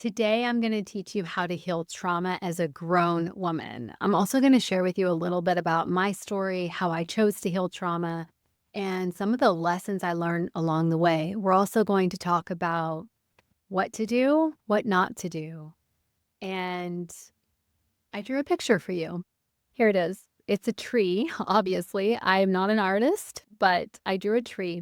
Today, I'm going to teach you how to heal trauma as a grown woman. I'm also going to share with you a little bit about my story, how I chose to heal trauma, and some of the lessons I learned along the way. We're also going to talk about what to do, what not to do. And I drew a picture for you. Here it is. It's a tree, obviously. I'm not an artist, but I drew a tree.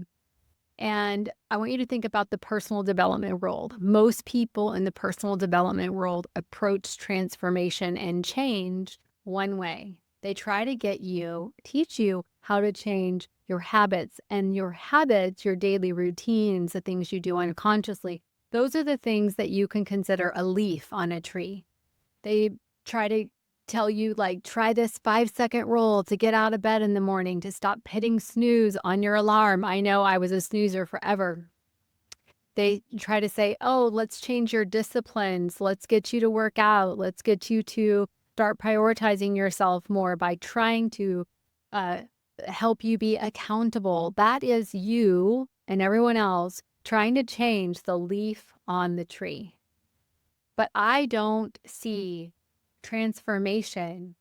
And I want you to think about the personal development world. Most people in the personal development world approach transformation and change one way. They try to teach you how to change your habits, and your habits, your daily routines, the things you do unconsciously. Those are the things that you can consider a leaf on a tree. They try to tell you, like, try this 5-second rule to get out of bed in the morning, to stop hitting snooze on your alarm. I know I was a snoozer forever. They try to say, oh, let's change your disciplines. Let's get you to work out. Let's get you to start prioritizing yourself more by trying to uh, help you be accountable. That is you and everyone else trying to change the leaf on the tree. But I don't see transformation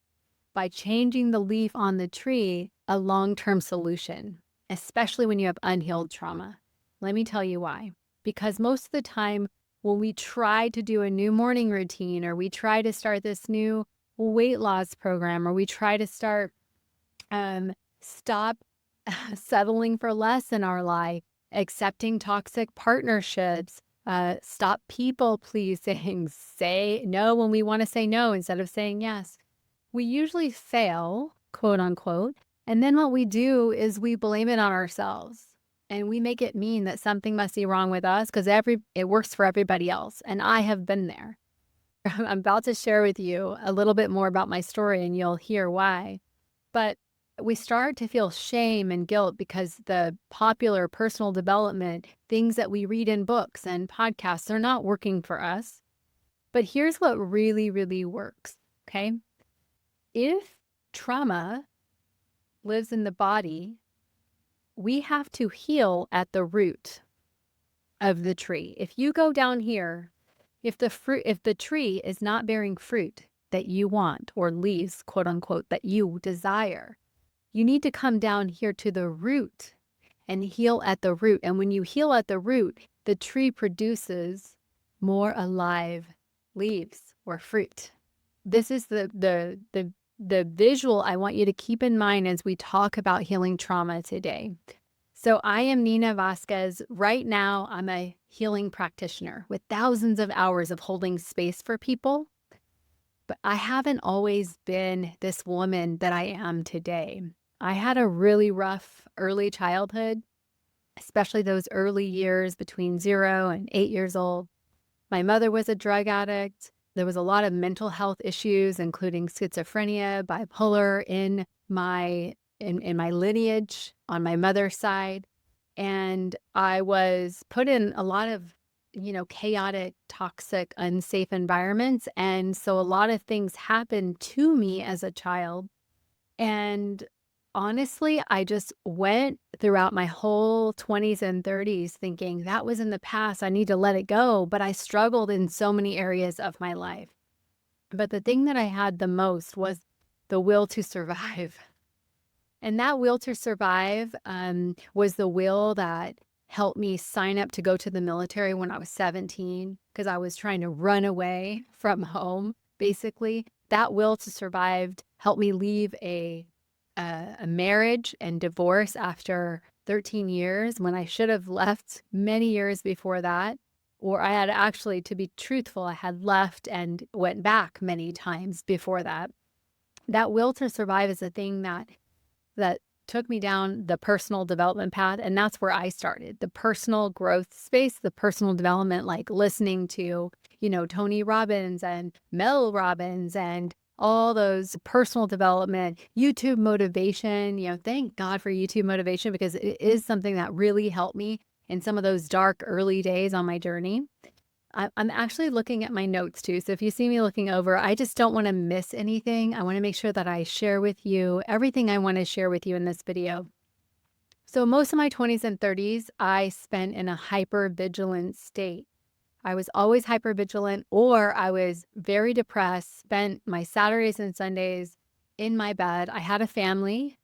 by changing the leaf on the tree a long-term solution, especially when you have unhealed trauma. Let me tell you why. Because most of the time, when we try to do a new morning routine, or we try to start this new weight loss program, or we try to stop settling for less in our life, accepting toxic partnerships, stop people pleasing, say no when we want to say no instead of saying yes. We usually fail, quote unquote, and then what we do is we blame it on ourselves. And we make it mean that something must be wrong with us because it works for everybody else. And I have been there. I'm about to share with you a little bit more about my story and you'll hear why. But we start to feel shame and guilt because the popular personal development things that we read in books and podcasts are not working for us. But here's what really, really works. Okay. If trauma lives in the body, we have to heal at the root of the tree. If you go down here, if the tree is not bearing fruit that you want, or leaves, quote unquote, that you desire, you need to come down here to the root and heal at the root. And when you heal at the root, the tree produces more alive leaves or fruit. This is the visual I want you to keep in mind as we talk about healing trauma today. So I am Nina Vasquez. Right now, I'm a healing practitioner with thousands of hours of holding space for people. But I haven't always been this woman that I am today. I had a really rough early childhood, especially those early years between 0 and 8 years old. My mother was a drug addict. There was a lot of mental health issues, including schizophrenia, bipolar in my lineage on my mother's side. And I was put in a lot of, chaotic, toxic, unsafe environments. And so a lot of things happened to me as a child. And honestly, I just went throughout my whole 20s and 30s thinking that was in the past. I need to let it go. But I struggled in so many areas of my life. But the thing that I had the most was the will to survive. And that will to survive was the will that helped me sign up to go to the military when I was 17, because I was trying to run away from home, basically. That will to survive helped me leave a marriage and divorce after 13 years when I should have left many years before that. Or I had actually, to be truthful, I had left and went back many times before that. That will to survive is a thing that took me down the personal development path. And that's where I started the personal growth space, the personal development, like listening to, Tony Robbins and Mel Robbins and all those personal development, YouTube motivation. Thank God for YouTube motivation because it is something that really helped me in some of those dark early days on my journey. I'm actually looking at my notes too. So if you see me looking over, I just don't want to miss anything. I want to make sure that I share with you everything I want to share with you in this video. So most of my 20s and 30s, I spent in a hyper vigilant state. I was always hypervigilant, or I was very depressed, spent my Saturdays and Sundays in my bed. I had a family,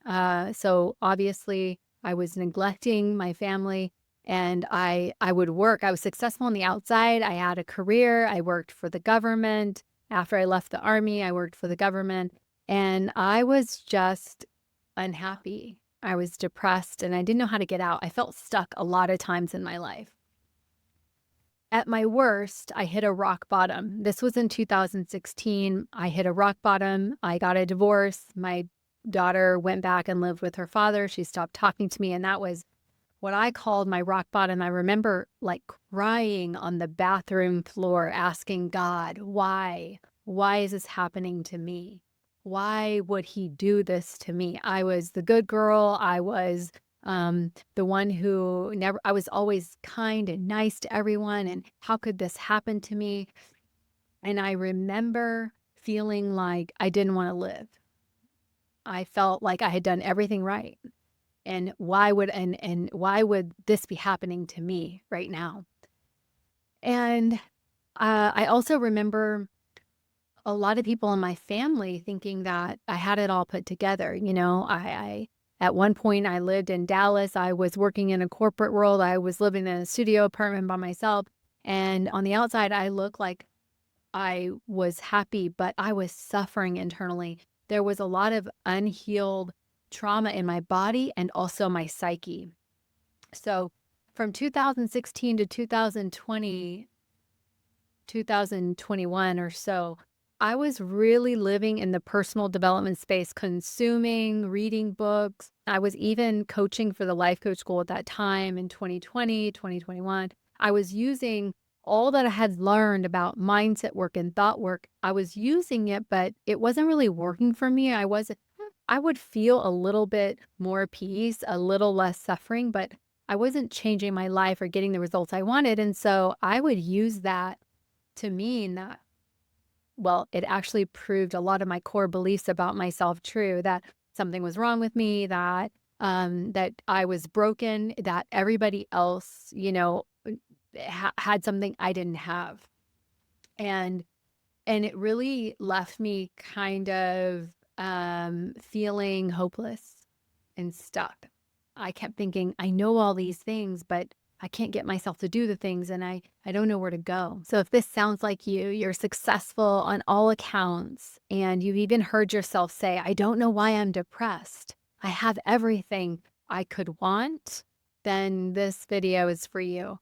so obviously I was neglecting my family, and I would work. I was successful on the outside. I had a career. I worked for the government. After I left the army, I worked for the government, and I was just unhappy. I was depressed, and I didn't know how to get out. I felt stuck a lot of times in my life. At my worst, I hit a rock bottom. This was in 2016. I hit a rock bottom. I got a divorce. My daughter went back and lived with her father. She stopped talking to me, and that was what I called my rock bottom. I remember like crying on the bathroom floor, asking God, why? Why is this happening to me? Why would he do this to me? I was the good girl. I was the one who never, I was always kind and nice to everyone. And how could this happen to me? And I remember feeling like I didn't want to live. I felt like I had done everything right. And why would this be happening to me right now? And I also remember a lot of people in my family thinking that I had it all put together. I at one point I lived in Dallas. I was working in a corporate world. I was living in a studio apartment by myself. And on the outside, I looked like I was happy, but I was suffering internally. There was a lot of unhealed trauma in my body and also my psyche. So from 2016 to 2020, 2021 or so, I was really living in the personal development space, consuming, reading books. I was even coaching for the life coach school at that time in 2020, 2021. I was using all that I had learned about mindset work and thought work. I was using it, but it wasn't really working for me. I would feel a little bit more peace, a little less suffering, but I wasn't changing my life or getting the results I wanted. And so I would use that to mean that, well, it actually proved a lot of my core beliefs about myself true, that something was wrong with me, that I was broken, that everybody else, had something I didn't have. And it really left me kind of feeling hopeless and stuck. I kept thinking, I know all these things, but I can't get myself to do the things, and I don't know where to go. So if this sounds like you're successful on all accounts, and you've even heard yourself say, I don't know why I'm depressed. I have everything I could want, then this video is for you.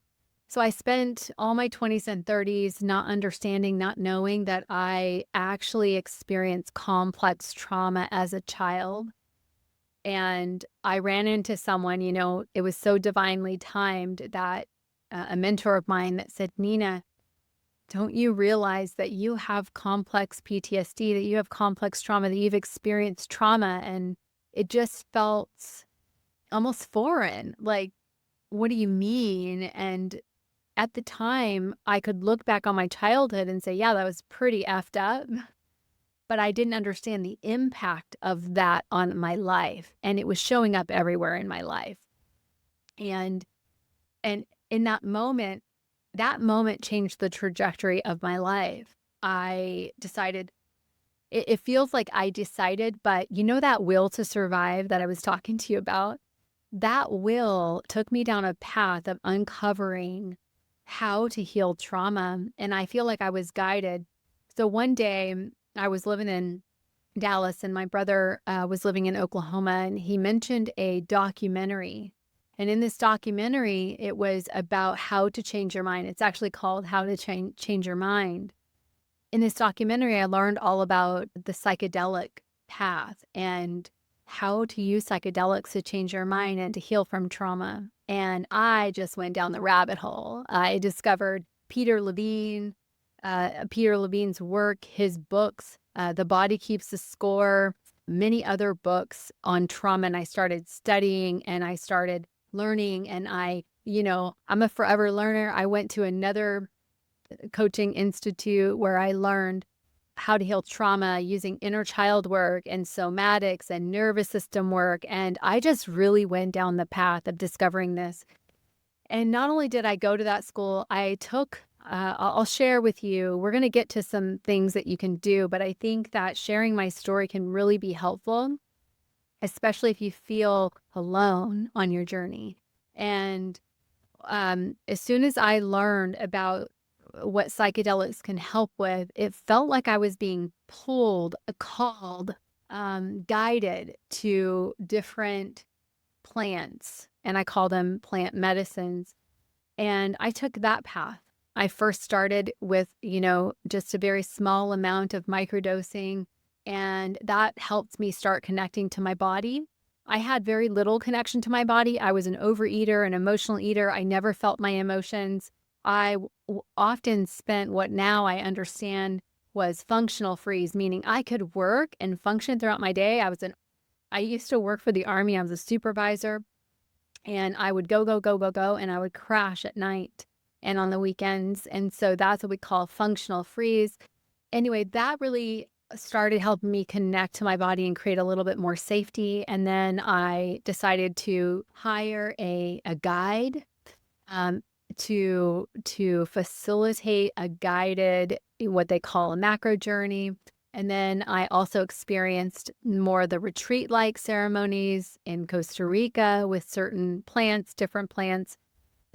So I spent all my 20s and 30s not understanding, not knowing that I actually experienced complex trauma as a child. And I ran into someone, it was so divinely timed that a mentor of mine that said, Nina, don't you realize that you have complex PTSD, that you have complex trauma, that you've experienced trauma? And it just felt almost foreign. Like, what do you mean? And at the time, I could look back on my childhood and say, yeah, that was pretty effed up. But I didn't understand the impact of that on my life. And it was showing up everywhere in my life. And in that moment changed the trajectory of my life. I decided, it feels like I decided, but that will to survive that I was talking to you about, that will took me down a path of uncovering how to heal trauma. And I feel like I was guided. So one day I was living in Dallas and my brother was living in Oklahoma, and he mentioned a documentary. And in this documentary, it was about how to change your mind. It's actually called How to Change Your Mind. In this documentary, I learned all about the psychedelic path and how to use psychedelics to change your mind and to heal from trauma. And I just went down the rabbit hole. I discovered Peter Levine's work, his books, The Body Keeps the Score, many other books on trauma. And I started studying and I started learning. And I'm a forever learner. I went to another coaching institute where I learned how to heal trauma using inner child work and somatics and nervous system work. And I just really went down the path of discovering this. And not only did I go to that school, I took I'll share with you. We're going to get to some things that you can do, but I think that sharing my story can really be helpful, especially if you feel alone on your journey. And as soon as I learned about what psychedelics can help with, it felt like I was being pulled, called, guided to different plants, and I call them plant medicines. And I took that path. I first started with, just a very small amount of microdosing, and that helped me start connecting to my body. I had very little connection to my body. I was an overeater, an emotional eater. I never felt my emotions. Often spent what now I understand was functional freeze, meaning I could work and function throughout my day. I used to work for the Army. I was a supervisor, and I would go, go, go, go, go, and I would crash at night and on the weekends. And so that's what we call functional freeze. Anyway, that really started helping me connect to my body and create a little bit more safety. And then I decided to hire a guide, to facilitate a guided, what they call a macro journey. And then I also experienced more of the retreat-like ceremonies in Costa Rica with certain plants, different plants.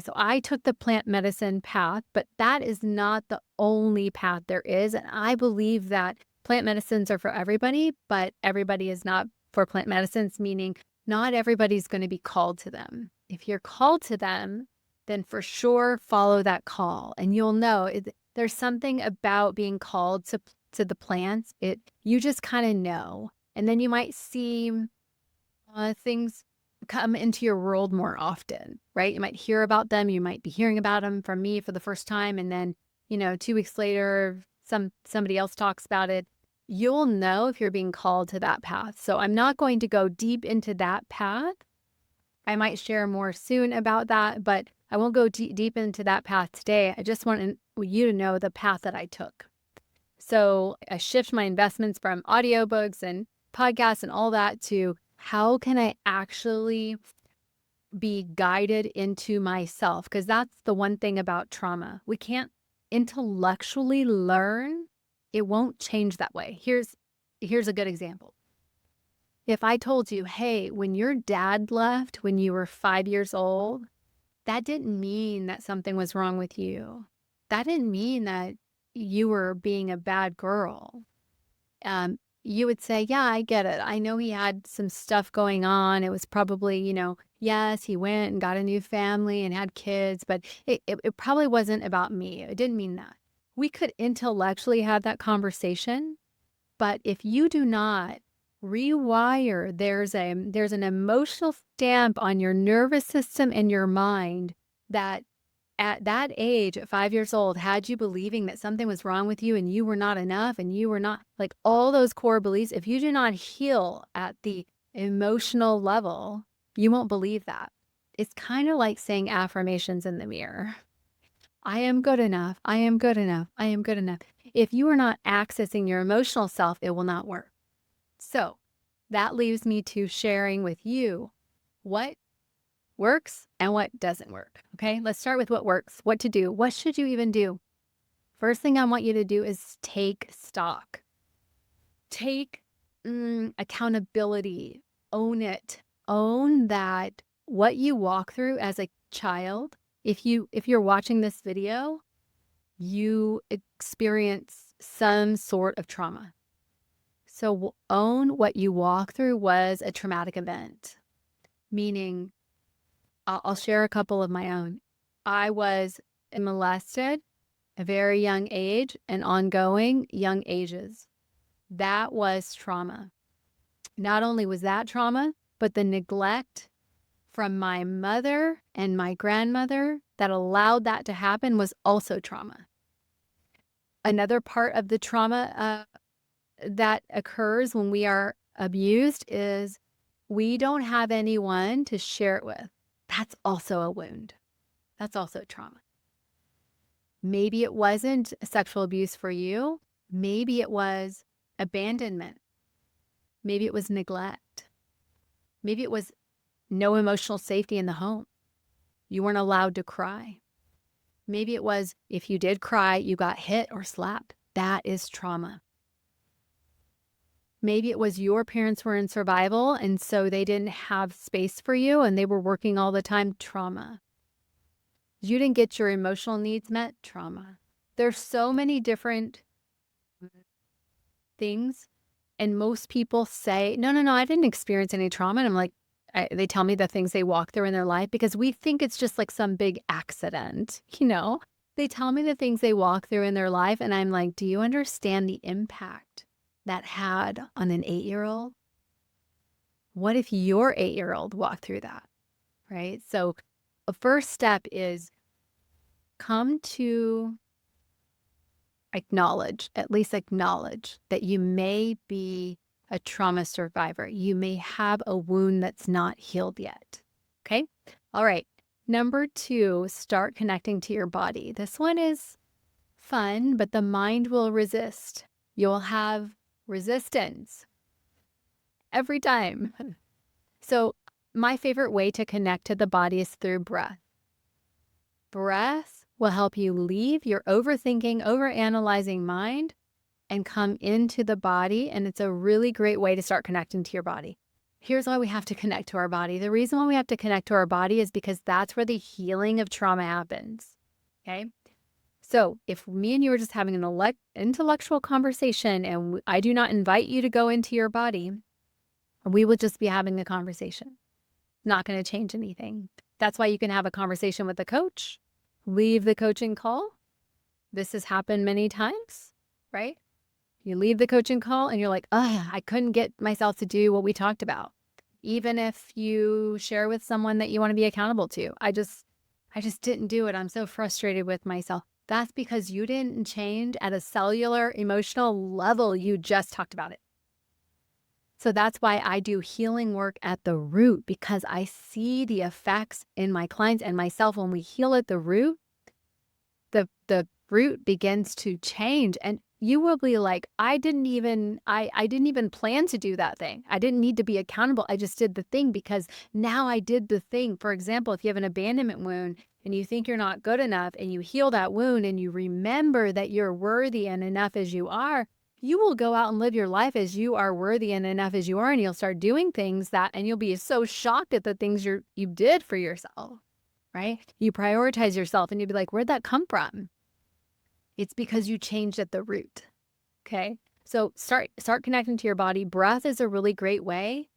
So I took the plant medicine path, but that is not the only path there is. And I believe that plant medicines are for everybody, but everybody is not for plant medicines, meaning not everybody's going to be called to them. If you're called to them, then for sure follow that call, and you'll know there's something about being called to the plants. You just kind of know, and then you might see things come into your world more often, right? You might hear about them. You might be hearing about them from me for the first time, and then 2 weeks later, somebody else talks about it. You'll know if you're being called to that path. So I'm not going to go deep into that path. I might share more soon about that, but I won't go deep into that path today. I just want you to know the path that I took. So I shift my investments from audiobooks and podcasts and all that to how can I actually be guided into myself? Because that's the one thing about trauma. We can't intellectually learn. It won't change that way. Here's a good example. If I told you, hey, when your dad left when you were 5 years old, that didn't mean that something was wrong with you. That didn't mean that you were being a bad girl. You would say, yeah, I get it. I know he had some stuff going on. It was probably, yes, he went and got a new family and had kids, but it probably wasn't about me. It didn't mean that. We could intellectually have that conversation, but if you do not rewire, there's an emotional stamp on your nervous system and your mind that at that age, at 5 years old, had you believing that something was wrong with you and you were not enough and you were not, like, all those core beliefs, if you do not heal at the emotional level, you won't believe that. It's kind of like saying affirmations in the mirror. I am good enough. I am good enough. I am good enough. If you are not accessing your emotional self, it will not work. So that leaves me to sharing with you what works and what doesn't work. Okay, let's start with what works, what to do. What should you even do? First thing I want you to do is take stock. Take accountability. Own it. Own that what you walk through as a child. If you're watching this video, you experience some sort of trauma. So own what you walk through was a traumatic event, meaning I'll share a couple of my own. I was molested at a very young age and ongoing young ages. That was trauma. Not only was that trauma, but the neglect from my mother and my grandmother that allowed that to happen was also trauma. Another part of the trauma that occurs when we are abused is we don't have anyone to share it with. That's also a wound. That's also trauma. Maybe it wasn't sexual abuse for you. Maybe it was abandonment. Maybe it was neglect. Maybe it was no emotional safety in the home. You weren't allowed to cry. Maybe it was if you did cry, you got hit or slapped. That is trauma. Maybe it was your parents were in survival and so they didn't have space for you and they were working all the time. Trauma. You didn't get your emotional needs met. Trauma. There's so many different things. And most people say, no, no, no, I didn't experience any trauma. And I'm like, they tell me the things they walk through in their life because we think it's just like some big accident, They tell me the things they walk through in their life. And I'm like, do you understand the impact that had on an 8-year-old? What if your 8-year-old walked through that, right? So a first step is come to at least acknowledge that you may be a trauma survivor. You may have a wound that's not healed yet. Okay. All right. Number 2, start connecting to your body. This one is fun, but the mind will resist. You'll have resistance every time. So my favorite way to connect to the body is through breath. Breath will help you leave your overthinking, overanalyzing mind and come into the body. And it's a really great way to start connecting to your body. Here's why we have to connect to our body. The reason why we have to connect to our body is because that's where the healing of trauma happens. Okay. So if me and you are just having an intellectual conversation and I do not invite you to go into your body, we will just be having a conversation. Not going to change anything. That's why you can have a conversation with a coach, leave the coaching call. This has happened many times, right? You leave the coaching call and you're like, I couldn't get myself to do what we talked about. Even if you share with someone that you want to be accountable to, I just didn't do it. I'm so frustrated with myself. That's because you didn't change at a cellular emotional level. You just talked about it. So that's why I do healing work at the root, because I see the effects in my clients and myself. When we heal at the root, the root begins to change. And you will be like, I didn't even plan to do that thing. I didn't need to be accountable. I just did the thing because now I did the thing. For example, if you have an abandonment wound and you think you're not good enough and you heal that wound and you remember that you're worthy and enough as you are, you will go out and live your life as you are worthy and enough as you are, and you'll start doing things and you'll be so shocked at the things you did for yourself, right? You prioritize yourself and you'll be like, where'd that come from? It's because you changed at the root, okay? So start connecting to your body. Breath is a really great way.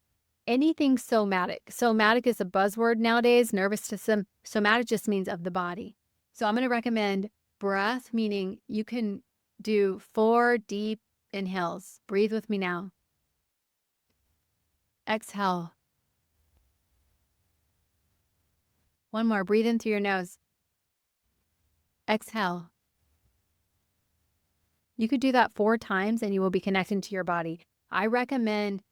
Anything somatic. Somatic is a buzzword nowadays. Nervous system. Somatic just means of the body. So I'm going to recommend breath, meaning you can do 4 deep inhales. Breathe with me now. Exhale. One more. Breathe in through your nose. Exhale. You could do that 4 times and you will be connecting to your body. I recommend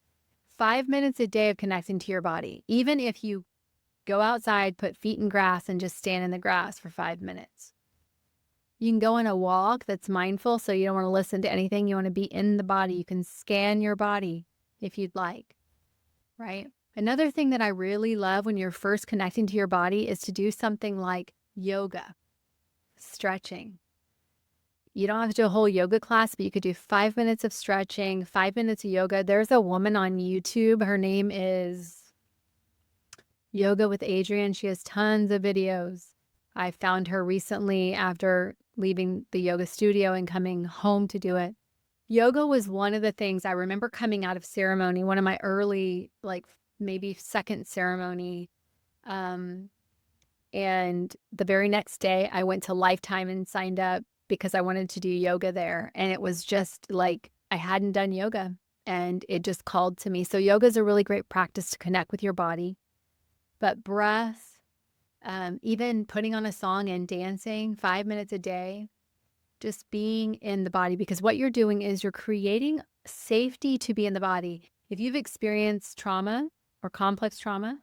5 minutes a day of connecting to your body. Even if you go outside, put feet in grass and just stand in the grass for 5 minutes. You can go on a walk that's mindful, so you don't want to listen to anything. You want to be in the body. You can scan your body if you'd like, right? Another thing that I really love when you're first connecting to your body is to do something like yoga, stretching. You don't have to do a whole yoga class, but you could do 5 minutes of stretching, 5 minutes of yoga. There's a woman on YouTube. Her name is Yoga with Adriene. She has tons of videos. I found her recently after leaving the yoga studio and coming home to do it. Yoga was one of the things I remember coming out of ceremony, one of my early, like maybe second ceremony. And the very next day I went to Lifetime and signed up because I wanted to do yoga there. And it was just like, I hadn't done yoga and it just called to me. So yoga is a really great practice to connect with your body. But breath, even putting on a song and dancing 5 minutes a day, just being in the body, because what you're doing is you're creating safety to be in the body. If you've experienced trauma or complex trauma,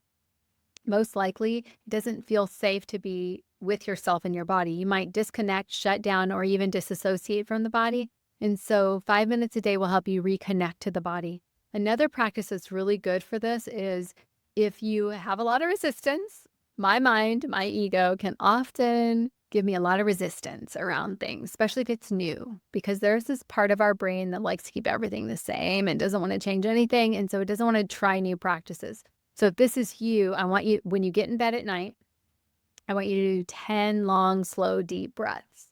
most likely it doesn't feel safe to be with yourself in your body. You might disconnect, shut down, or even disassociate from the body. And so 5 minutes a day will help you reconnect to the body. Another practice that's really good for this is if you have a lot of resistance, my mind, my ego can often give me a lot of resistance around things, especially if it's new, because there's this part of our brain that likes to keep everything the same and doesn't want to change anything. And so it doesn't want to try new practices. So if this is you, I want you, when you get in bed at night, I want you to do 10 long, slow, deep breaths.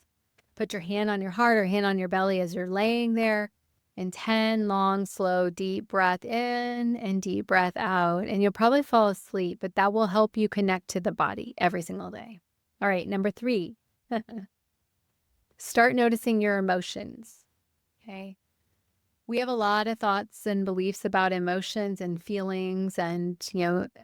Put your hand on your heart or hand on your belly as you're laying there, and 10 long, slow, deep breath in and deep breath out. And you'll probably fall asleep, but that will help you connect to the body every single day. All right, number 3, start noticing your emotions. Okay. We have a lot of thoughts and beliefs about emotions and feelings. And,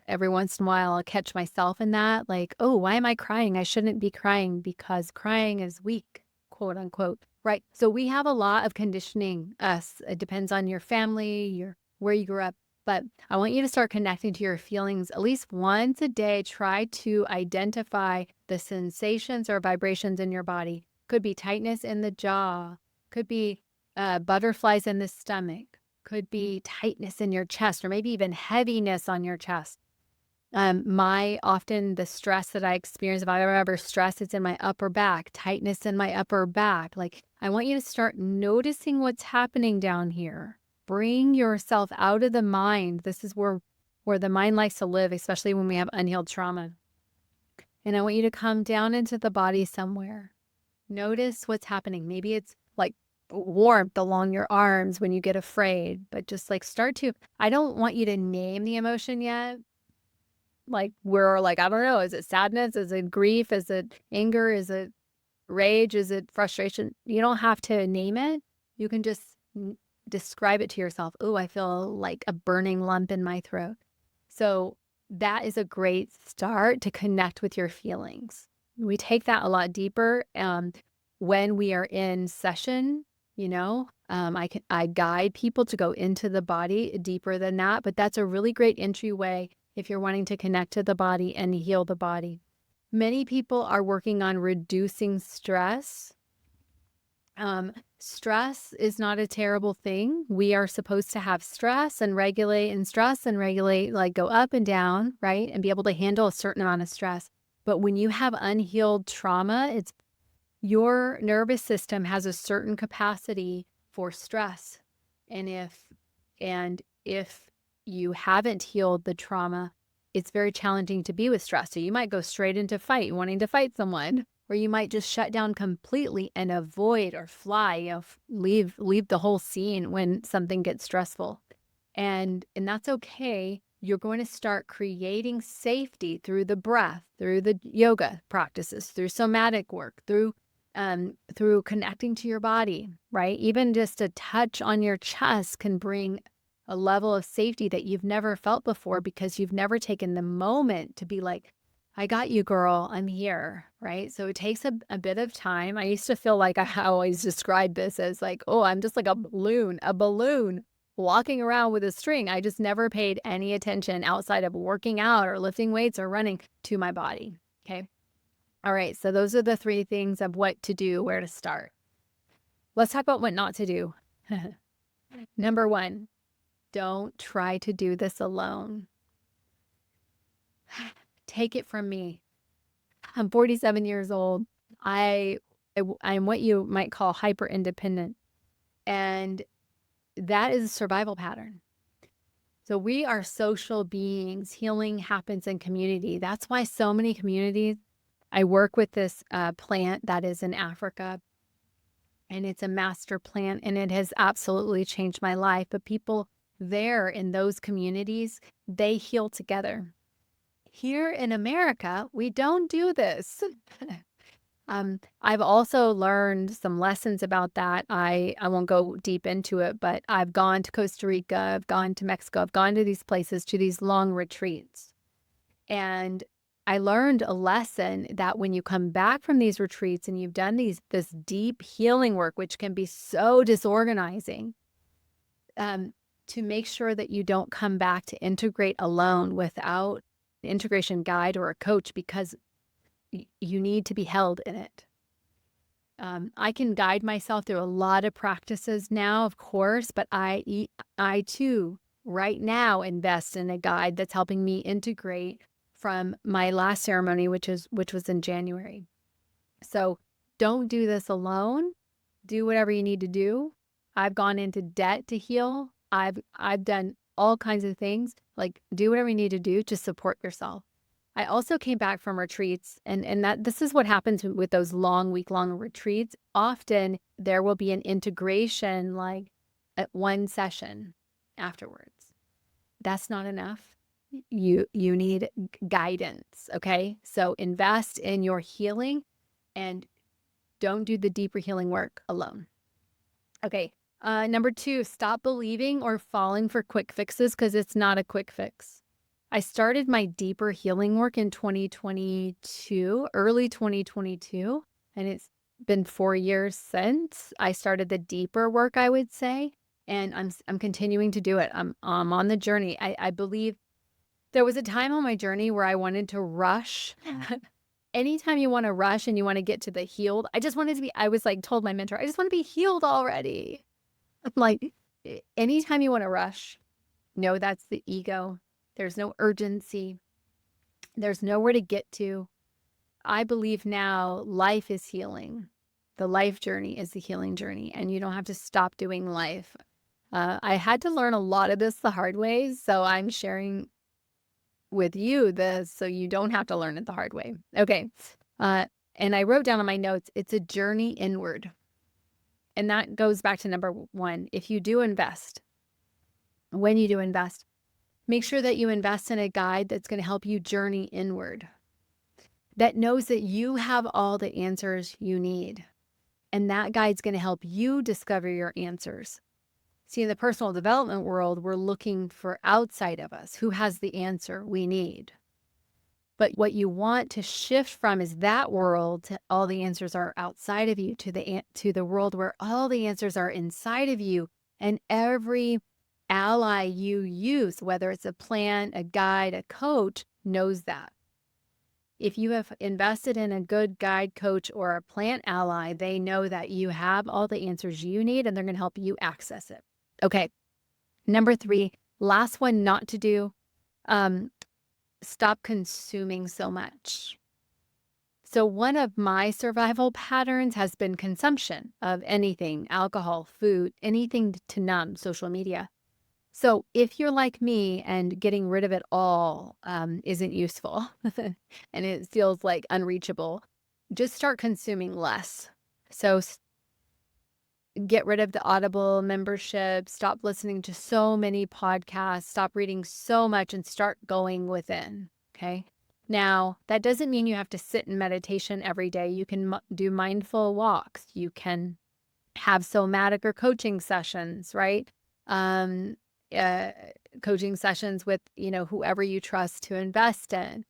every once in a while I'll catch myself in that, like, oh, why am I crying? I shouldn't be crying because crying is weak, quote unquote. Right. So we have a lot of conditioning us. It depends on your family, where you grew up. But I want you to start connecting to your feelings at least once a day. Try to identify the sensations or vibrations in your body. Could be tightness in the jaw, could be butterflies in the stomach, could be tightness in your chest, or maybe even heaviness on your chest. Often the stress that I experience, if I ever stress, it's in my upper back, tightness in my upper back. Like, I want you to start noticing what's happening down here. Bring yourself out of the mind. This is where the mind likes to live, especially when we have unhealed trauma. And I want you to come down into the body somewhere. Notice what's happening. Maybe it's like warmth along your arms when you get afraid, but just like I don't want you to name the emotion yet. Like, we're like, I don't know, is it sadness? Is it grief? Is it anger? Is it rage? Is it frustration? You don't have to name it. You can just describe it to yourself. Oh, I feel like a burning lump in my throat. So that is a great start to connect with your feelings. We take that a lot deeper when we are in session. I guide people to go into the body deeper than that, but that's a really great entryway if you're wanting to connect to the body and heal the body. Many people are working on reducing stress. Stress is not a terrible thing. We are supposed to have stress and regulate, like go up and down, right? And be able to handle a certain amount of stress. But when you have unhealed trauma, your nervous system has a certain capacity for stress. And if you haven't healed the trauma, it's very challenging to be with stress. So you might go straight into fight, wanting to fight someone, or you might just shut down completely and avoid or fly, leave the whole scene when something gets stressful. And that's okay. You're going to start creating safety through the breath, through the yoga practices, through somatic work, through connecting to your body, right? Even just a touch on your chest can bring a level of safety that you've never felt before because you've never taken the moment to be like, I got you, girl, I'm here, right? So it takes a bit of time. I used to feel like I always described this as like, oh, I'm just like a balloon walking around with a string. I just never paid any attention outside of working out or lifting weights or running to my body, okay? All right, so those are the 3 things of what to do, where to start. Let's talk about what not to do. Number 1, don't try to do this alone. Take it from me. I'm 47 years old. I'm what you might call hyper independent. And that is a survival pattern. So we are social beings. Healing happens in community. That's why so many communities, I work with this plant that is in Africa, and it's a master plant, and it has absolutely changed my life. But people there in those communities, they heal together. Here in America, we don't do this. I've also learned some lessons about that. I won't go deep into it, but I've gone to Costa Rica, I've gone to Mexico, I've gone to these places, to these long retreats. And I learned a lesson that when you come back from these retreats and you've done this deep healing work, which can be so disorganizing, to make sure that you don't come back to integrate alone without an integration guide or a coach, because you need to be held in it. I can guide myself through a lot of practices now, of course, but I too right now invest in a guide that's helping me integrate from my last ceremony, which was in January. So don't do this alone. Do whatever you need to do. I've gone into debt to heal. I've done all kinds of things. Like, do whatever you need to do to support yourself. I also came back from retreats, and that this is what happens with those long week-long retreats. Often there will be an integration, like at one session afterwards. That's not enough. You need guidance, okay? So invest in your healing and don't do the deeper healing work alone. Okay. Number 2, stop believing or falling for quick fixes because it's not a quick fix. I started my deeper healing work in 2022, early 2022, and it's been 4 years since I started the deeper work, I would say, and I'm continuing to do it. I'm on the journey. I believe there was a time on my journey where I wanted to rush. Anytime you want to rush and you want to get to the healed, I was like, told my mentor, I just want to be healed already. I'm like, anytime you want to rush, no, that's the ego. There's no urgency. There's nowhere to get to. I believe now life is healing. The life journey is the healing journey, and you don't have to stop doing life. I had to learn a lot of this the hard way, so I'm sharing with you this so you don't have to learn it the hard way. Okay. And I wrote down on my notes, it's a journey inward. And that goes back to number 1. If you do invest, when you do invest, make sure that you invest in a guide that's going to help you journey inward, that knows that you have all the answers you need. And that guide's going to help you discover your answers. See, in the personal development world, we're looking for outside of us who has the answer we need. But what you want to shift from is that world to all the answers are outside of you, to the world where all the answers are inside of you. And every ally you use, whether it's a plan, a guide, a coach, knows that. If you have invested in a good guide, coach, or a plant ally, they know that you have all the answers you need and they're going to help you access it. Okay. Number 3, last one not to do, stop consuming so much. So one of my survival patterns has been consumption of anything, alcohol, food, anything to numb, social media. So if you're like me and getting rid of it all isn't useful and it feels like unreachable, just start consuming less. So get rid of the Audible membership, stop listening to so many podcasts, stop reading so much, and start going within, okay? Now, that doesn't mean you have to sit in meditation every day. You can do mindful walks. You can have somatic or coaching sessions, right? Coaching sessions with, whoever you trust to invest in.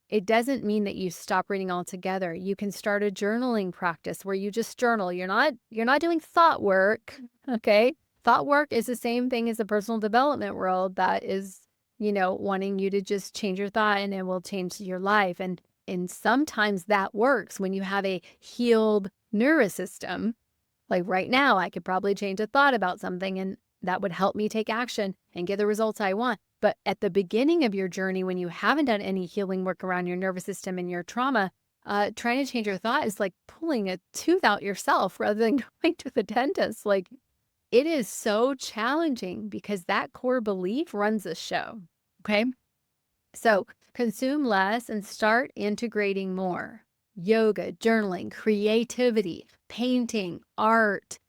It doesn't mean that you stop reading altogether. You can start a journaling practice where you just journal. You're not doing thought work, okay? Thought work is the same thing as the personal development world that is, wanting you to just change your thought and it will change your life. And sometimes that works when you have a healed nervous system. Like right now, I could probably change a thought about something and that would help me take action and get the results I want. But at the beginning of your journey, when you haven't done any healing work around your nervous system and your trauma, trying to change your thought is like pulling a tooth out yourself rather than going to the dentist. Like, it is so challenging because that core belief runs the show. Okay. So consume less and start integrating more. Yoga, journaling, creativity, painting, art,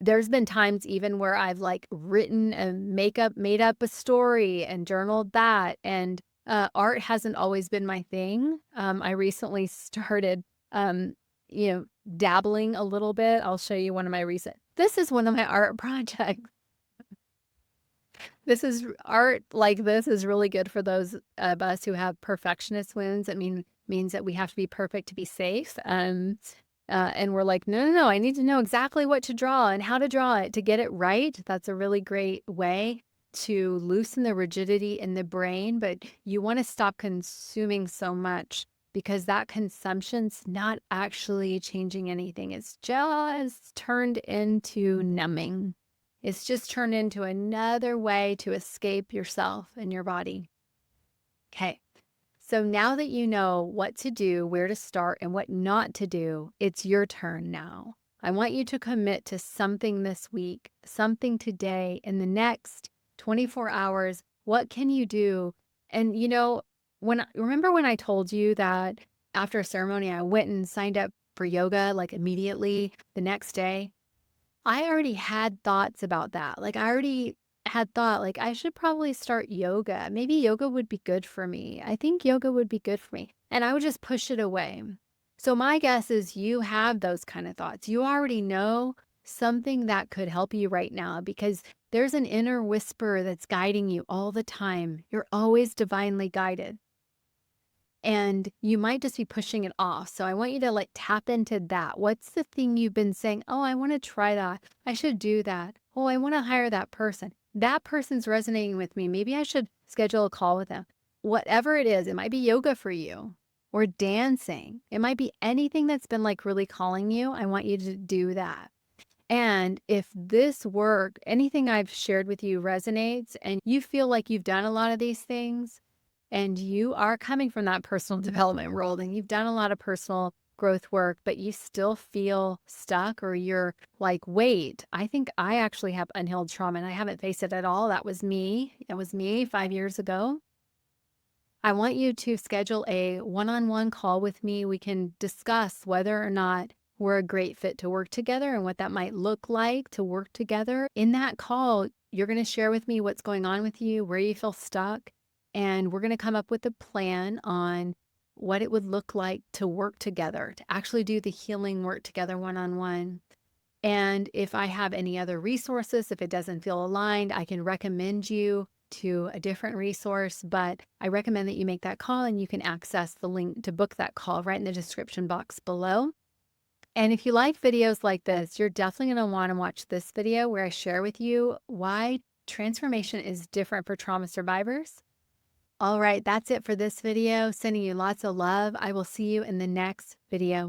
there's been times even where I've like written and made up a story and journaled that. And art hasn't always been my thing. I recently started, dabbling a little bit. I'll show you one of my this is one of my art projects. This is art like this is really good for those of us who have perfectionist wounds. It means that we have to be perfect to be safe. And we're like, no, I need to know exactly what to draw and how to draw it to get it right. That's a really great way to loosen the rigidity in the brain, but you want to stop consuming so much because that consumption's not actually changing anything. It's just turned into numbing. It's just turned into another way to escape yourself and your body. Okay. So now that you know what to do, where to start, and what not to do, it's your turn now. I want you to commit to something this week, something today, in the next 24 hours. What can you do? And remember when I told you that after a ceremony, I went and signed up for yoga like immediately the next day? I already had thoughts about that. Like, I already had thought, like, I should probably start yoga. Maybe yoga would be good for me. I think yoga would be good for me. And I would just push it away. So, my guess is you have those kind of thoughts. You already know something that could help you right now because there's an inner whisper that's guiding you all the time. You're always divinely guided. And you might just be pushing it off. So I want you to like tap into that. What's the thing you've been saying? Oh, I want to try that. I should do that. Oh, I want to hire that person. That person's resonating with me. Maybe I should schedule a call with them. Whatever it is, it might be yoga for you or dancing. It might be anything that's been like really calling you. I want you to do that. And if this work, anything I've shared with you resonates and you feel like you've done a lot of these things, and you are coming from that personal development world and you've done a lot of personal growth work, but you still feel stuck or you're like, wait, I think I actually have unhealed trauma and I haven't faced it at all. That was me. That was me 5 years ago. I want you to schedule a one-on-one call with me. We can discuss whether or not we're a great fit to work together and what that might look like to work together. In that call, you're going to share with me what's going on with you, where you feel stuck, and we're going to come up with a plan on what it would look like to work together, to actually do the healing work together one-on-one. And if I have any other resources, if it doesn't feel aligned, I can recommend you to a different resource, but I recommend that you make that call and you can access the link to book that call right in the description box below. And if you like videos like this, you're definitely going to want to watch this video where I share with you why transformation is different for trauma survivors. All right, that's it for this video. Sending you lots of love. I will see you in the next video.